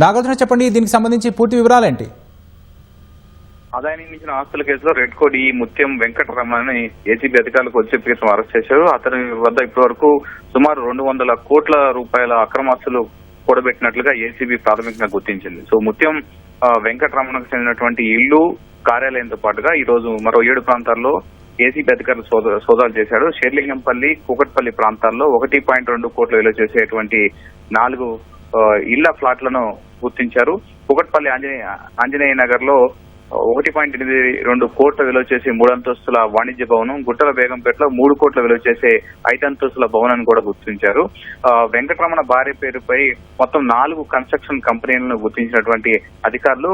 నాగార్జున చెప్పండి, దీనికి సంబంధించి పూర్తి వివరాలేంటి? ఆదాయం నిర్మించిన ఆస్తుల కేసులో రెడ్ కోడ్ ఈ ముత్యం వెంకటరమణని ఏసీబీ అధికారులకు వచ్చే క్రితం అరెస్ట్ చేశారు. అతని వద్ద ఇప్పటి వరకు సుమారు 200 కోట్ల రూపాయల అక్రమాస్తులు కూడబెట్టినట్లుగా ఏసీబీ ప్రాథమికంగా గుర్తించింది. సో ముత్యం వెంకటరమణకు చెందినటువంటి ఇల్లు, కార్యాలయంతో పాటుగా ఈ రోజు మరో 7 ప్రాంతాల్లో ఏసీబీ అధికారులు సోదాలు చేశాడు. షేర్లింగంపల్లి, కూకట్పల్లి ప్రాంతాల్లో 1.2 కోట్ల విలువ చేసేటువంటి 4 ఇళ్ల ఫ్లాట్లను గుర్తించారు. కూకట్పల్లి ఆంజనేయ నగర్ లో 1.82 కోట్ల విలువ చేసే 3 అంతస్తుల వాణిజ్య భవనం, గుట్టల బేగంపేటలో 3 కోట్ల విలువ చేసే 5 అంతస్తుల భవనాన్ని కూడా గుర్తించారు. వెంకటరమణ భార్య పేరుపై మొత్తం 4 కన్స్ట్రక్షన్ కంపెనీలను గుర్తించినటువంటి అధికారులు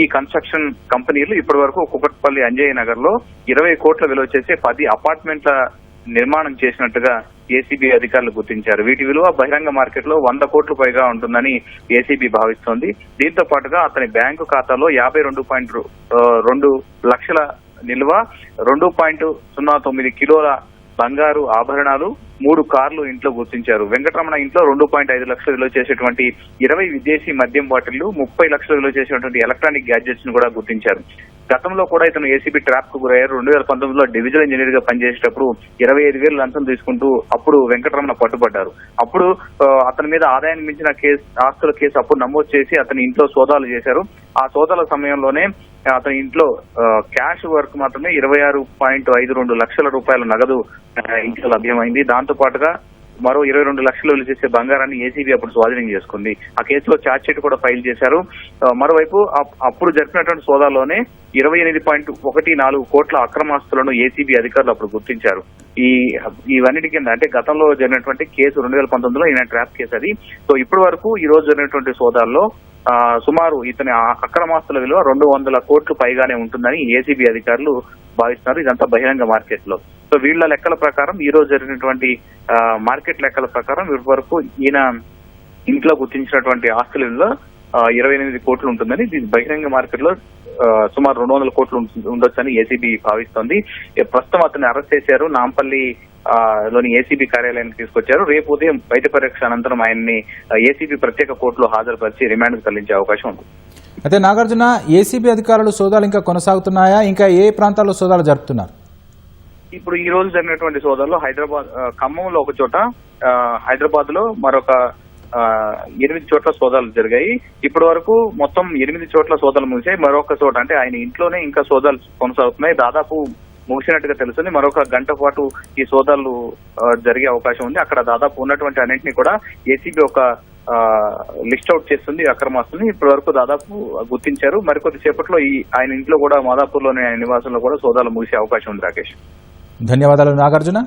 ఈ కన్స్ట్రక్షన్ కంపెనీలు ఇప్పటి వరకు కూకట్పల్లి అంజయ్య నగర్ లో 20 కోట్ల విలువ చేసే 10 అపార్ట్మెంట్ల నిర్మాణం చేసినట్టుగా ఏసీబీ అధికారులు గుర్తించారు. వీటి విలువ బహిరంగ మార్కెట్ లో 100 కోట్ల పైగా ఉంటుందని ఏసీబీ భావిస్తోంది. దీంతో పాటుగా అతని బ్యాంకు ఖాతాలో 52.2 లక్షల నిల్వ, 2.09 కిలోల బంగారు ఆభరణాలు, 3 కార్లు ఇంట్లో గుర్తించారు. వెంకటరమణ ఇంట్లో 2.5 లక్షల విలువ చేసేటువంటి 20 విదేశీ మద్యం బాటిళ్లు, 30 లక్షల విలువ చేసేటువంటి ఎలక్ట్రానిక్ గ్యాడ్జెట్స్ ను కూడా గుర్తించారు. గతంలో కూడా ఇతను ఏసీబీ ట్రాప్ కు గురయ్యారు. 2019లో డివిజనల్ ఇంజనీర్ గా పనిచేసేటప్పుడు 25,000 లంచం తీసుకుంటూ అప్పుడు వెంకటరమణ పట్టుబడ్డారు. అప్పుడు అతని మీద ఆదాయాన్ని మించిన ఆస్తుల కేసు అప్పుడు నమోదు చేసి అతని ఇంట్లో సోదాలు చేశారు. ఆ సోదాల సమయంలోనే అతని ఇంట్లో క్యాష్ వర్క్ మాత్రమే 26.52 లక్షల రూపాయల నగదు ఇంట్లో లభ్యమైంది. దాంతో పాటుగా మరో 22 లక్షలు విలువ చేసే బంగారాన్ని ఏసీబీ అప్పుడు స్వాధీనం చేసుకుంది. ఆ కేసులో ఛార్జ్ షీట్ కూడా ఫైల్ చేశారు. మరోవైపు అప్పుడు జరిపినటువంటి సోదాల్లోనే 28.14 కోట్ల అక్రమాస్తులను ఏసీబీ అధికారులు అప్పుడు గుర్తించారు. ఇవన్నిటి కింద అంటే గతంలో జరిగినటువంటి కేసు 2019లో ఈయన ట్రాప్ కేసు అది. సో ఇప్పటి వరకు ఈ రోజు జరిగినటువంటి సోదాల్లో సుమారు ఇతని అక్రమాస్తుల విలువ 200 కోట్లు పైగానే ఉంటుందని ఏసీబీ అధికారులు భావిస్తున్నారు. ఇదంతా బహిరంగ మార్కెట్ లో. సో వీళ్ల లెక్కల ప్రకారం ఈ రోజు జరిగినటువంటి మార్కెట్ లెక్కల ప్రకారం ఇప్పటి వరకు ఈయన ఇంట్లో గుర్తించినటువంటి ఆస్తుల విలువ 28 కోట్లు ఉంటుందని, దీని బహిరంగ మార్కెట్ లో సుమారు 200 కోట్లు ఉండొచ్చని ఏసీబీ భావిస్తోంది. ప్రస్తుతం అతన్ని అరెస్ట్ చేశారు. నాంపల్లి లోని ఏసీబీ కార్యాలయానికి తీసుకొచ్చారు. రేపు ఉదయం వైద్య పరీక్ష అనంతరం ఆయన్ని ఏసీబీ ప్రత్యేక కోర్టులో హాజరుపరిచి రిమాండ్కు తరలించే అవకాశం ఉంది. అయితే నాగార్జున, ఏసీబీ అధికారులు సోదాలు ఇంకా కొనసాగుతున్నాయా? ఇంకా ఏ ప్రాంతాల్లో సోదాలు జరుపుతున్నారు? ఇప్పుడు ఈ రోజు జరిగినటువంటి సోదాల్లో ఖమ్మంలో ఒక చోట, హైదరాబాద్ లో మరొక 8 చోట్ల సోదాలు జరిగాయి. ఇప్పటి వరకు మొత్తం 8 చోట్ల సోదాలు ముగిసాయి. మరొక చోట అంటే ఆయన ఇంట్లోనే ఇంకా సోదాలు కొనసాగుతున్నాయి. దాదాపు ముగిసినట్టుగా తెలుస్తుంది. మరొక గంట పాటు ఈ సోదాలు జరిగే అవకాశం ఉంది. అక్కడ దాదాపు ఉన్నటువంటి అన్నింటినీ కూడా ఏసీబీ ఒక లిస్ట్ అవుట్ చేస్తుంది అక్రమాస్తుల్ని. ఇప్పటి వరకు దాదాపు గుర్తించారు. మరికొద్ది సేపట్లో ఆయన ఇంట్లో కూడా, మాదాపూర్లోని ఆయన నివాసంలో కూడా సోదాలు ముగిసే అవకాశం ఉంది. రాకేష్, ధన్యవాదాలు నాగార్జున.